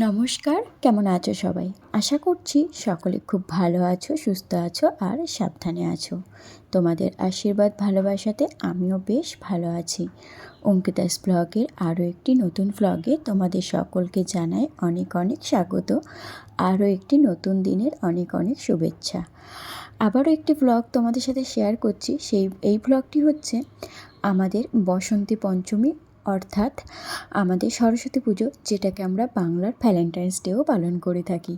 নমস্কার, কেমন আছো সবাই? আশা করছি সকলে খুব ভালো আছো, সুস্থ আছো আর সাবধানে আছো। তোমাদের আশীর্বাদ ভালোবাসাতে আমিও বেশ ভালো আছি। অঙ্কিতাস ব্লগের আরও একটি নতুন ব্লগে তোমাদের সকলকে জানাই অনেক অনেক স্বাগত। আরও একটি নতুন দিনের অনেক অনেক শুভেচ্ছা। আবারও একটি ব্লগ তোমাদের সাথে শেয়ার করছি। এই ব্লগটি হচ্ছে আমাদের বসন্তী পঞ্চমী, অর্থাৎ আমাদের সরস্বতী পুজো, যেটাকে আমরা বাংলার ভ্যালেন্টাইন্স ডেও পালন করে থাকি।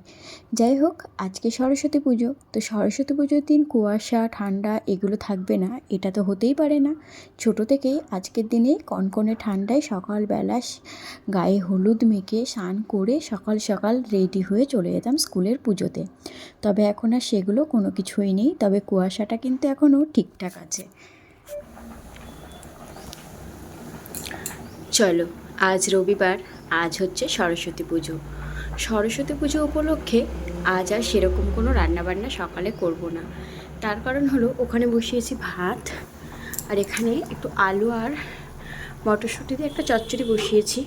যাই হোক, আজকে সরস্বতী পুজো, তো সরস্বতী পুজোর দিন কুয়াশা ঠান্ডা এগুলো থাকবে না, এটা তো হতেই পারে না। ছোট থেকেই আজকের দিনে কনকনে ঠান্ডায় সকালবেলা গায়ে হলুদ মেখে স্নান করে সকাল সকাল রেডি হয়ে চলে যেতাম স্কুলের পুজোতে। তবে এখন আর সেগুলো কোনো কিছুই নেই, তবে কুয়াশাটা কিন্তু এখনও ঠিকঠাক আছে। চলো, আজ রবিবার, আজ হচ্ছে সরস্বতী পুজো। সরস্বতী পুজো উপলক্ষে আজ আর সেরকম কোনো রান্নাবান্না সকালে করব না। তার কারণ হলো, ওখানে বসিয়েছি ভাত, আর এখানে একটু আলু আর মটরশুঁটি দিয়ে একটা চচ্চড়ি বসিয়েছি,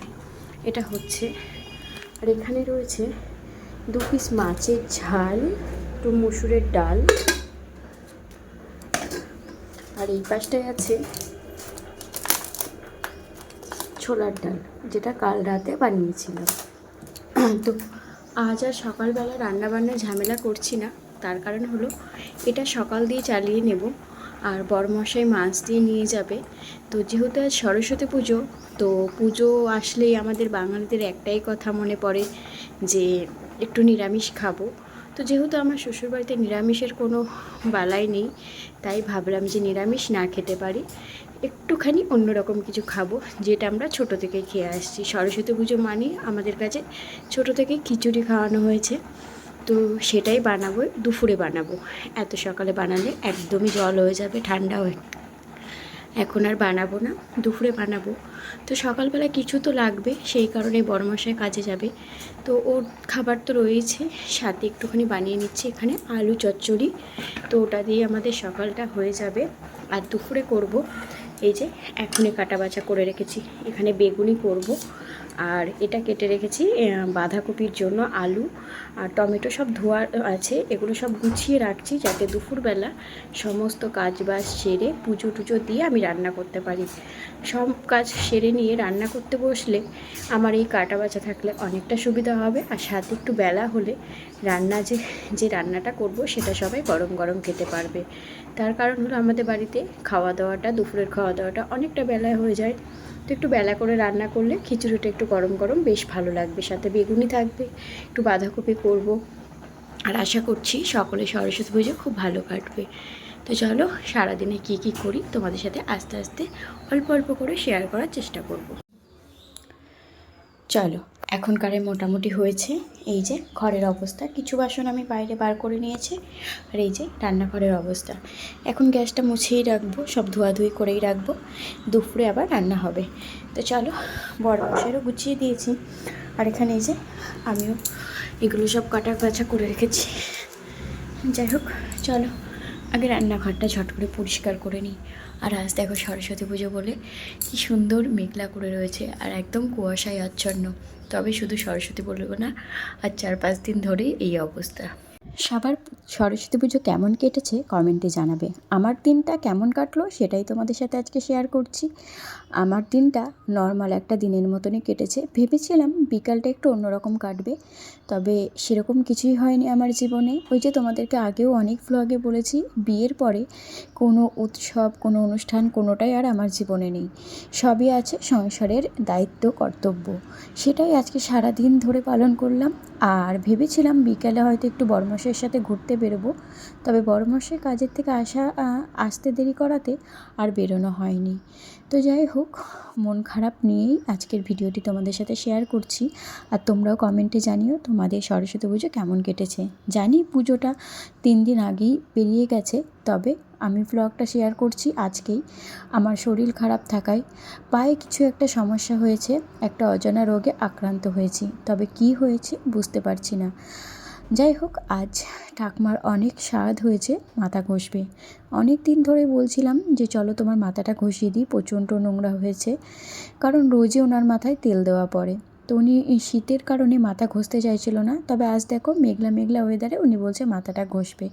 এটা হচ্ছে। আর এখানে রয়েছে 2 পিস মাছের ঝাল, একটু মসুরের ডাল, আর এই পাশটায় আছে ছোলার ডাল, যেটা কাল রাতে বানিয়েছিলাম। তো আজ আর সকালবেলা রান্নাবান্না ঝামেলা করছি না, তার কারণ হলো এটা সকাল দিয়ে চালিয়ে নেব, আর বড়মশাই মাছ দিয়ে নিয়ে যাবে। তো যেহেতু আজ সরস্বতী পুজো, তো পুজো আসলেই আমাদের বাঙালিদের একটাই কথা মনে পড়ে যে একটু নিরামিষ খাবো। তো যেহেতু আমার শ্বশুরবাড়িতে নিরামিষের কোনো বালাই নেই, তাই ভাবলাম যে নিরামিষ না খেতে পারি, একটুখানি অন্যরকম কিছু খাবো, যেটা আমরা ছোটো থেকে খেয়ে আসছি। সরস্বতী পুজো মানে আমাদের কাছে ছোটো থেকে খিচুড়ি খাওয়ানো হয়েছে, তো সেটাই বানাবো, দুপুরে বানাবো। এত সকালে বানালে একদমই জল হয়ে যাবে, ঠান্ডা হয়ে, এখন আর বানাবো না, দুপুরে বানাবো। তো সকালবেলা কিছু তো লাগবে, সেই কারণে বড়মশাই কাজে যাবে, তো ওর খাবার তো রয়েছে, সাথে একটুখানি বানিয়ে নিচ্ছি এখানে আলু চচ্চড়ি। তো ওটা দিয়ে আমাদের সকালটা হয়ে যাবে। আর দুপুরে করব, এই যে এখনই কাটা বাছা করে রেখেছি, এখানে বেগুনি করব, আর এটা কেটে রেখেছি বাঁধাকপির জন্য, আলু আর টমেটো সব ধোয়া আছে, এগুলো সব গুছিয়ে রাখছি যাতে দুপুরবেলা সমস্ত কাজ বাজ সেরে পুজো টুজো দিয়ে আমি রান্না করতে পারি। সব কাজ সেরে নিয়ে রান্না করতে বসলে আমার এই কাটা বাছা থাকলে অনেকটা সুবিধা হবে, আর সাথে একটু বেলা হলে রান্না যে রান্নাটা করব সেটা সবাই গরম গরম খেতে পারবে। তার কারণ হলো আমাদের বাড়িতে খাওয়া দাওয়াটা, দুপুরের খাওয়া দাওয়াটা অনেকটা বেলায় হয়ে যায়, তো একটু বেলা করে রান্না করলে খিচুড়িটা একটু গরম গরম বেশ ভালো লাগবে, সাথে বেগুনি থাকবে, একটু বাঁধাকপি করব, আর আশা করছি সকলে সরস্বতী পুজো খুব ভালো কাটবে। তো চলো, সারাদিনে কী কী করি তোমাদের সাথে আস্তে আস্তে অল্প অল্প করে শেয়ার করার চেষ্টা করব। চলো, এখনকারে মোটামুটি হয়েছে। এই যে ঘরের অবস্থা, কিছু বাসন আমি বাইরে বার করে নিয়েছি, আর এই যে রান্নাঘরের অবস্থা। এখন গ্যাসটা মুছেই রাখবো, সব ধোয়াধুয়ি করেই রাখবো, দুপুরে আবার রান্না হবে। তো চলো, বড় মশাইরও গুছিয়ে দিয়েছি, আর এখানে এই যে আমিও এগুলো সব কাটা বাছা করে রেখেছি। যাই হোক, চলো আগে রান্নাঘরটা ঝট করে পরিষ্কার করে নিই। আর আজ দেখো সরস্বতী পুজো বলে কি সুন্দর মেঘলা করে রয়েছে, আর একদম কুয়াশায় আচ্ছন্ন। তবে শুধু সরস্বতী বলবো না, আর 4-5 দিন ধরেই এই অবস্থা। সবার সরস্বতী পুজো কেমন কেটেছে কমেন্টে জানাবে। আমার দিনটা কেমন কাটলো সেটাই তোমাদের সাথে আজকে শেয়ার করছি। আমার দিনটা নর্মাল একটা দিনের মতনই কেটেছে। ভেবেছিলাম বিকালটা একটু অন্যরকম কাটবে, তবে সেরকম কিছুই হয়নি আমার জীবনে। ওই যে তোমাদেরকে আগেও অনেক ভ্লগে বলেছি, বিয়ের পরে কোনো উৎসব, কোনো অনুষ্ঠান কোনোটাই আর আমার জীবনে নেই। সবই আছে সংসারের দায়িত্ব, কর্তব্য, সেটাই আজকে সারা দিন ধরে পালন করলাম। আর ভেবেছিলাম বিকেলে হয়তো একটু বড়মশাইয়ের সাথে ঘুরতে বেরোবো, তবে বড়মশাই কাজের থেকে আসতে দেরি করাতে আর বেরোনো হয়নি। তো যাই হোক, মন খারাপ নিয়েই আজকের ভিডিওটি তোমাদের সাথে শেয়ার করছি। আর তোমরাও কমেন্টে জানিও তোমাদের সরস্বতী পুজো কেমন কেটেছে। জানি পুজোটা 3 দিন আগেই পেরিয়ে গেছে, তবে আমি ব্লগটা শেয়ার করছি আজকেই। আমার শরীর খারাপ থাকায় পায়ে কিছু একটা সমস্যা হয়েছে, একটা অজানা রোগে আক্রান্ত হয়েছি, তবে কি হয়েছে বুঝতে পারছি না। যাই হোক, আজ ঠাকুমার অনেক স্বাদ হয়েছে মাথা ঘষবে। অনেক দিন ধরে বলছিলাম যে চলো তোমার মাথাটা ঘষিয়ে দিই, প্রচণ্ড নোংরা হয়েছে, কারণ রোজই ওনার মাথায় তেল দেওয়া পড়ে। তো উনি এই শীতের কারণে মাথা ঘষতে চাইছিল না, তবে আজ দেখো মেঘলা মেঘলা ওয়েদারে উনি বলছে মাথাটা ঘষবে।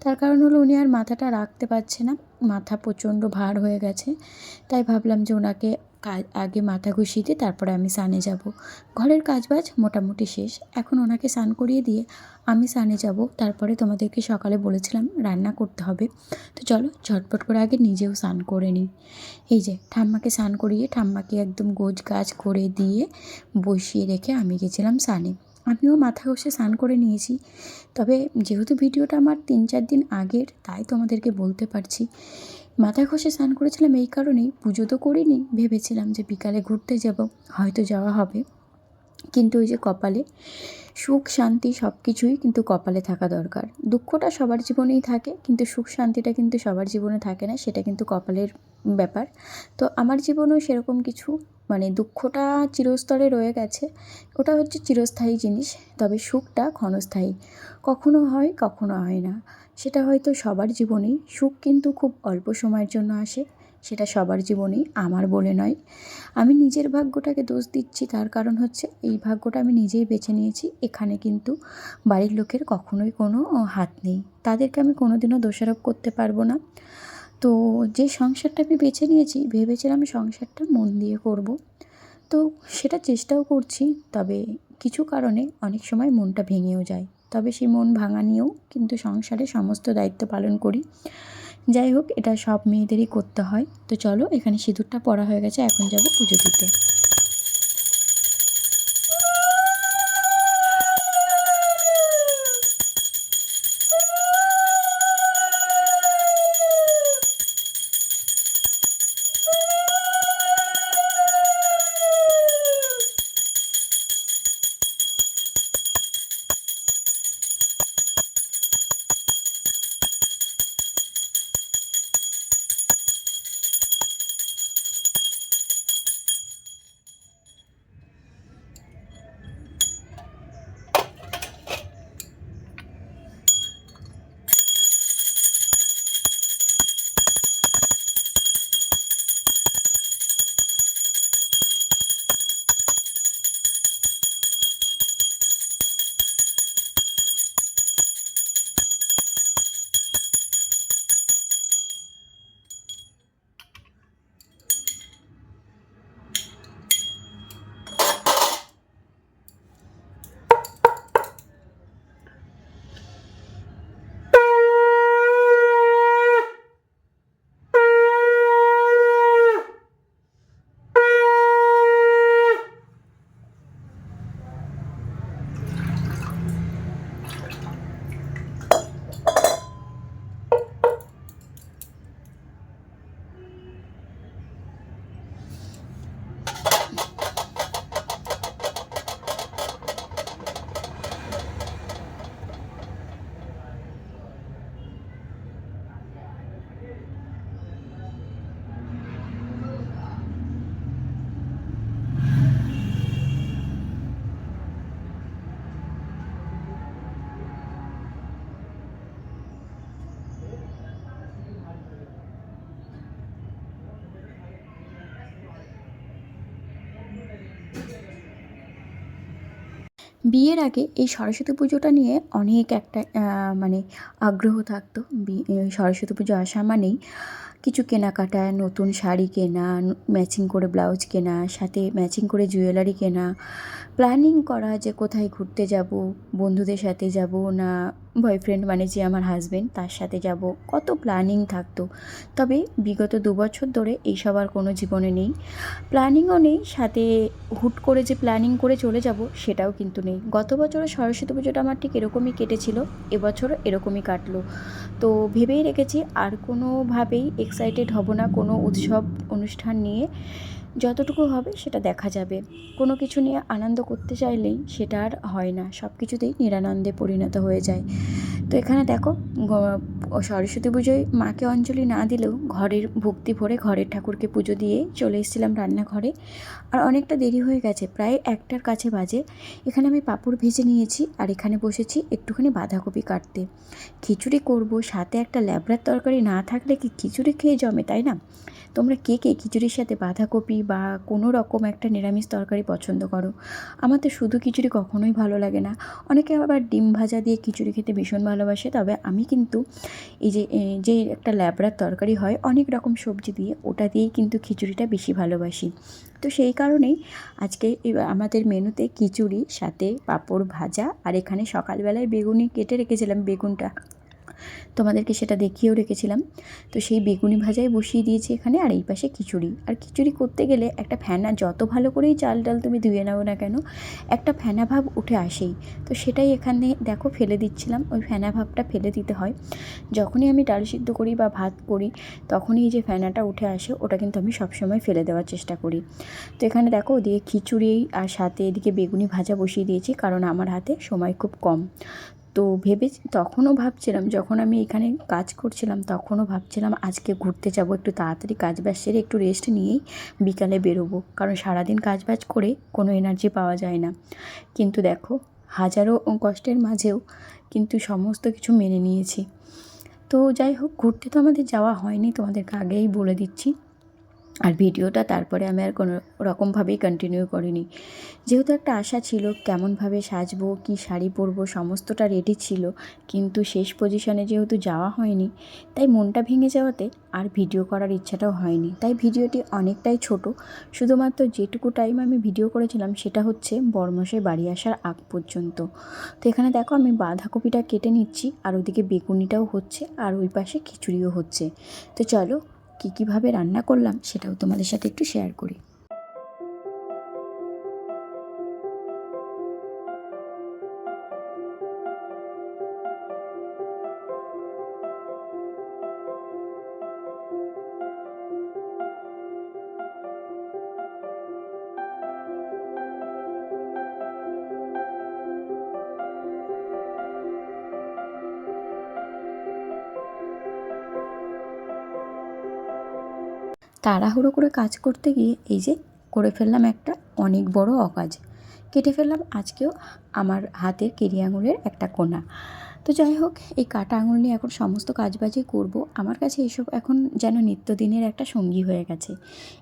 তার কারণ হলো উনি আর মাথাটা রাখতে পারছে না, মাথা প্রচণ্ড ভার হয়ে গেছে। তাই ভাবলাম যে ওনাকে আগে মাথা ঘষিয়ে দিয়ে তারপরে আমি স্নানে যাব। ঘরের কাজবাজ মোটামুটি শেষ, এখন ওনাকে স্নান করিয়ে দিয়ে আমি স্নানে যাব। তারপরে তোমাদেরকে সকালে বলেছিলাম রান্না করতে হবে, তো চলো ঝটপট করে আগে নিজেও স্নান করে নিই। এই যে ঠাম্মাকে স্নান করিয়ে ঠাম্মাকে একদম গোছ গাছ করে দিয়ে বসিয়ে রেখে আমি গেছিলাম স্নানে। আমিও মাথা ঘষে স্নান করে নিয়েছি, তবে যেহেতু ভিডিওটা আমার 3-4 দিন আগের, তাই তোমাদেরকে বলতে পারছি। মাথা ঘষে স্নান করেছিলাম এই কারণেই, পুজো তো করিনি, ভেবেছিলাম যে বিকালে ঘুরতে যাব, হয়তো যাওয়া হবে। কিন্তু ওই যে কপালে সুখ শান্তি সব কিছুই কিন্তু কপালে থাকা দরকার। দুঃখটা সবার জীবনেই থাকে, কিন্তু সুখ শান্তিটা কিন্তু সবার জীবনে থাকে না, সেটা কিন্তু কপালের ব্যাপার। তো আমার জীবনেও সেরকম কিছু, মানে দুঃখটা চিরস্তরে রয়ে গেছে, ওটা হচ্ছে চিরস্থায়ী জিনিস। তবে সুখটা ক্ষণস্থায়ী, কখনো হয় কখনো হয় না। সেটা হয়তো সবার জীবনেই, সুখ কিন্তু খুব অল্প সময়ের জন্য আসে, সেটা সবার জীবনেই, আমার বলে নয়। আমি নিজের ভাগ্যটাকে দোষ দিচ্ছি, তার কারণ হচ্ছে এই ভাগ্যটা আমি নিজেই বেছে নিয়েছি। এখানে কিন্তু বাড়ির লোকের কখনোই কোনো হাত নেই, তাদেরকে আমি কোনোদিনও দোষারোপ করতে পারবো না। তো যে সংসারটা আমি বেছে নিয়েছি, ভেবেছিলাম সংসারটা মন দিয়ে করব, তো সেটা চেষ্টাও করছি। তবে কিছু কারণে অনেক সময় মনটা ভেঙেও যায়, তবে সেই মন ভাঙা নিয়েও কিন্তু সংসারে সমস্ত দায়িত্ব পালন করি। যাই হোক, এটা সব মেয়েদেরই করতে হয়। তো চলো, এখানে সিঁদুরটা পরা হয়ে গেছে, এখন যাব পুজো দিতে। বিয়ের আগে এই সরস্বতী পুজোটা নিয়ে অনেক একটা মানে আগ্রহ থাকতো। সরস্বতী পুজো আসা মানেই কিছু কেনাকাটা, নতুন শাড়ি কেনা, ম্যাচিং করে ব্লাউজ কেনা, সাথে ম্যাচিং করে জুয়েলারি কেনা, প্ল্যানিং করা যে কোথায় ঘুরতে যাব, বন্ধুদের সাথে যাব না বয়ফ্রেন্ড মানে যে আমার হাজব্যান্ড তার সাথে যাব, কত প্ল্যানিং থাকতো। তবে বিগত 2 বছর ধরে এইসব আর কোনো জীবনে নেই, প্ল্যানিংও নেই, সাথে হুট করে যে প্ল্যানিং করে চলে যাব সেটাও কিন্তু নেই। গত বছরের সরস্বতী পুজোটা আমার ঠিক এরকমই কেটেছিল, এবছরও এরকমই কাটলো। তো ভেবেই রেখেছি আর কোনোভাবেই এক্সাইটেড হব না কোনো উৎসব অনুষ্ঠান নিয়ে, যতটুকু হবে সেটা দেখা যাবে। কোনো কিছু নিয়ে আনন্দ করতে চাইলেই সেটা আর হয় না, সব কিছুতেই নিরানন্দে পরিণত হয়ে যায়। তো এখানে দেখো, সরস্বতী পুজোয় মাকে অঞ্জলি না দিলেও ঘরের ভক্তি ভরে ঘরের ঠাকুরকে পুজো দিয়ে চলে এসেছিলাম রান্নাঘরে। আর অনেকটা দেরি হয়ে গেছে, প্রায় 1টার কাছে বাজে। এখানে আমি পাঁপড় ভেজে নিয়েছি, আর এখানে বসেছি একটুখানি বাঁধাকপি কাটতে। খিচুড়ি করব, সাথে একটা ল্যাবড়ার তরকারি না থাকলে কি খিচুড়ি খেয়ে জমে, তাই না? তোমরা কে কে খিচুড়ির সাথে বাঁধাকপি বা কোনো রকম একটা নিরামিষ তরকারি পছন্দ করো। আমার তো শুধু খিচুড়ি কখনোই ভালো লাগে না। অনেকে আবার ডিম ভাজা দিয়ে খিচুড়ি খেতে ভীষণ ভালোবাসে, তবে আমি কিন্তু এই যে একটা ল্যাবড়ার তরকারি হয় অনেক রকম সবজি দিয়ে, ওটা দিয়েই কিন্তু খিচুড়িটা বেশি ভালোবাসি। তো সেই কারণেই আজকে আমাদের মেনুতে খিচুড়ি সাথে পাঁপড় ভাজা, আর এখানে সকালবেলায় বেগুনি কেটে রেখেছিলাম, বেগুনটা তোমাদেরকে সেটা দেখিয়েও রেখেছিলাম। তো সেই বেগুনি ভাজাই বসিয়ে দিয়েছি এখানে, আর এই পাশে খিচুড়ি। আর খিচুড়ি করতে গেলে একটা ফেনা, যত ভালো করেই চাল ডাল তুমি ধুয়ে নাও না কেন, একটা ফেনা ভাব উঠে আসেই। তো সেটাই এখানে দেখো ফেলে দিচ্ছিলাম, ওই ফেনা ভাবটা ফেলে দিতে হয়। যখনই আমি ডাল সিদ্ধ করি বা ভাত করি তখনই এই যে ফেনাটা উঠে আসে, ওটা কিন্তু আমি সবসময় ফেলে দেওয়ার চেষ্টা করি। তো এখানে দেখো ওদিকে খিচুড়ি আর সাথে এদিকে বেগুনি ভাজা বসিয়ে দিয়েছি, কারণ আমার হাতে সময় খুব কম। তো তখনও ভাবছিলাম, যখন আমি এখানে কাজ করছিলাম তখনও ভাবছিলাম আজকে ঘুরতে যাব, একটু তাড়াতাড়ি কাজ বাজ সেরে একটু রেস্ট নিয়েই বিকালে বেরোবো, কারণ সারাদিন কাজ বাজ করে কোনো এনার্জি পাওয়া যায় না। কিন্তু দেখো হাজারো কষ্টের মাঝেও কিন্তু সমস্ত কিছু মেনে নিয়েছি। তো যাই হোক, ঘুরতে তো আমাদের যাওয়া হয়নি, তোমাদেরকে আগেই বলে দিচ্ছি। আর ভিডিওটা তারপরে আমি আর কোনো রকমভাবেই কন্টিনিউ করিনি, যেহেতু একটা আশা ছিল কেমনভাবে সাজবো, কি শাড়ি পরবো, সমস্তটা রেডি ছিল। কিন্তু শেষ পজিশনে যেহেতু যাওয়া হয়নি, তাই মনটা ভেঙে যাওয়াতে আর ভিডিও করার ইচ্ছাটাও হয়নি। তাই ভিডিওটি অনেকটাই ছোট, শুধুমাত্র যেটুকু টাইম আমি ভিডিও করেছিলাম সেটা হচ্ছে বরমশাই বাড়ি আসার আগ পর্যন্ত। তো এখানে দেখো আমি বাঁধাকপিটা কেটে নিচ্ছি, আর ওদিকে বেগুনিটাও হচ্ছে, আর ওই পাশে খিচুড়িও হচ্ছে। তো চলো কীভাবে রান্না করলাম সেটাও তোমাদের সাথে একটু শেয়ার করি। তাড়াহুড়ো করে কাজ করতে গিয়ে এই যে করে ফেললাম একটা অনেক বড় অকাজ, কেটে ফেললাম আজকেও আমার হাতের কেরি আঙুলের একটা কোনা। তো যাই হোক, এই কাটা আঙুল নিয়ে এখন সমস্ত কাজবাজই করব। আমার কাছে এসব এখন যেন নিত্যদিনের একটা সঙ্গী হয়ে গেছে।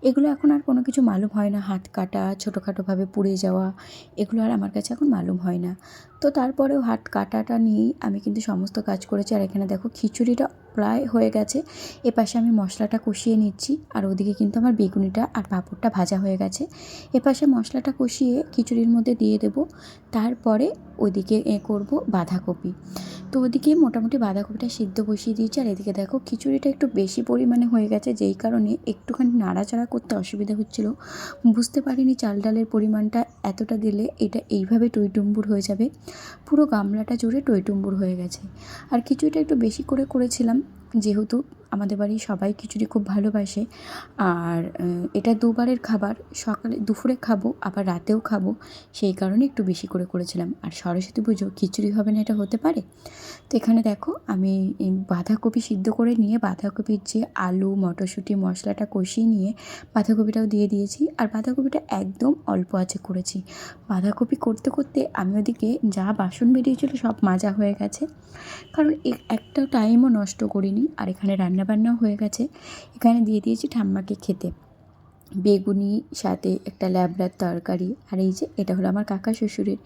এগুলো এখন আর কোনো কিছু মালুম হয় না, হাত কাটা, ছোটোখাটোভাবে পুড়ে যাওয়া, এগুলো আর আমার কাছে এখন মালুম হয় না। তো তারপরেও হাত কাটাটা নিয়েই আমি কিন্তু সমস্ত কাজ করেছি। আর এখানে দেখো খিচুড়িটা প্রায় হয়ে গেছে, এপাশে আমি মশলাটা কষিয়ে নিচ্ছি, আর ওদিকে কিন্তু আমার বেগুনিটা আর পাঁপড়টা ভাজা হয়ে গেছে। এপাশে মশলাটা কষিয়ে খিচুড়ির মধ্যে দিয়ে দেবো, তারপরে ওদিকে করব বাঁধাকপি। তো ওদিকে মোটামুটি বাঁধাকপিটা সিদ্ধ বসিয়ে দিয়েছি, আর এদিকে দেখো খিচুড়িটা একটু বেশি পরিমাণে হয়ে গেছে, যেই কারণে একটুখানি নাড়াচাড়া করতে অসুবিধা হচ্ছিলো। বুঝতে পারিনি চাল ডালের পরিমাণটা এতটা দিলে এটা এইভাবে টইটুম্বুর হয়ে যাবে, পুরো গামলাটা জুড়ে টইটুম্বুর হয়ে গেছে। আর খিচুড়িটা একটু বেশি করে করেছিলাম, যেহেতু আমাদের বাড়ির সবাই খিচুড়ি খুব ভালোবাসে। আর এটা দুবারের খাবার, সকালে দুপুরে খাবো আবার রাতেও খাবো, সেই কারণে একটু বেশি করে করেছিলাম। আর সরস্বতী পুজো খিচুড়ি হবে না, এটা হতে পারে? তো এখানে দেখো আমি বাঁধাকপি সিদ্ধ করে নিয়ে বাঁধাকপির যে আলু মটরশুঁটি মশলাটা কষিয়ে নিয়ে বাঁধাকপিটাও দিয়ে দিয়েছি। আর বাঁধাকপিটা একদম অল্প আঁচে করেছি। বাঁধাকপি করতে করতে আমি ওদিকে যা বাসন বেরিয়েছিল সব মাজা হয়ে গেছে, কারণ একটা টাইমও নষ্ট করিনি। আর এখানে রান্নাবান্নাও হয়ে গেছে। এখানে দিয়ে দিয়েছি ঠাম্মাকে খেতে বেগুনি, সাথে একটা ল্যাবড়ার তরকারি, আর এই যে এটা হলো আমার কাকা শ্বশুরের।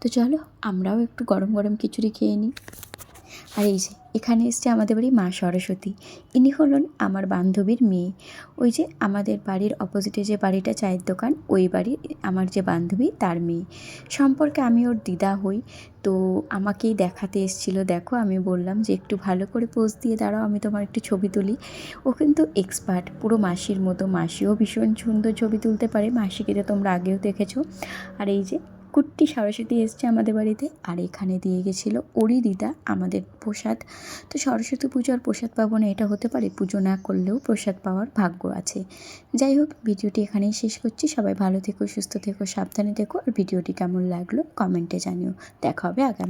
তো চলো আমরাও একটু গরম গরম খিচুড়ি খেয়ে নিই। আর এই যে এখানে এসছে আমাদের বাড়ি মা সরস্বতী, ইনি হলেন আমার বান্ধবীর মেয়ে। ওই যে আমাদের বাড়ির অপোজিটে যে বাড়িটা, চায়ের দোকান, ওই বাড়ির আমার যে বান্ধবী তার মেয়ে। সম্পর্কে আমি ওর দিদা হই। তো আমাকেই দেখাতে এসেছিলো। দেখো আমি বললাম যে একটু ভালো করে পোজ দিয়ে দাঁড়াও, আমি তোমার একটু ছবি তুলি। ও কিন্তু এক্সপার্ট, পুরো মাসির মতো। মাসিও ভীষণ সুন্দর ছবি তুলতে পারে, মাসিকে তো তোমরা আগেও দেখেছো। আর এই যে কুট্টি সরস্বতী এসছে আমাদের বাড়িতে, আর এখানে দিয়ে গেছিলো ওরই দিদা আমাদের প্রসাদ। তো সরস্বতী পুজোর প্রসাদ পাবো না এটা হতে পারে? পুজো না করলেও প্রসাদ পাওয়ার ভাগ্য আছে। যাই হোক, ভিডিওটি এখানেই শেষ করছি। সবাই ভালো থেকো, সুস্থ থেকো, সাবধানে থেকো। আর ভিডিওটি কেমন লাগলো কমেন্টে জানিও। দেখা হবে আগামী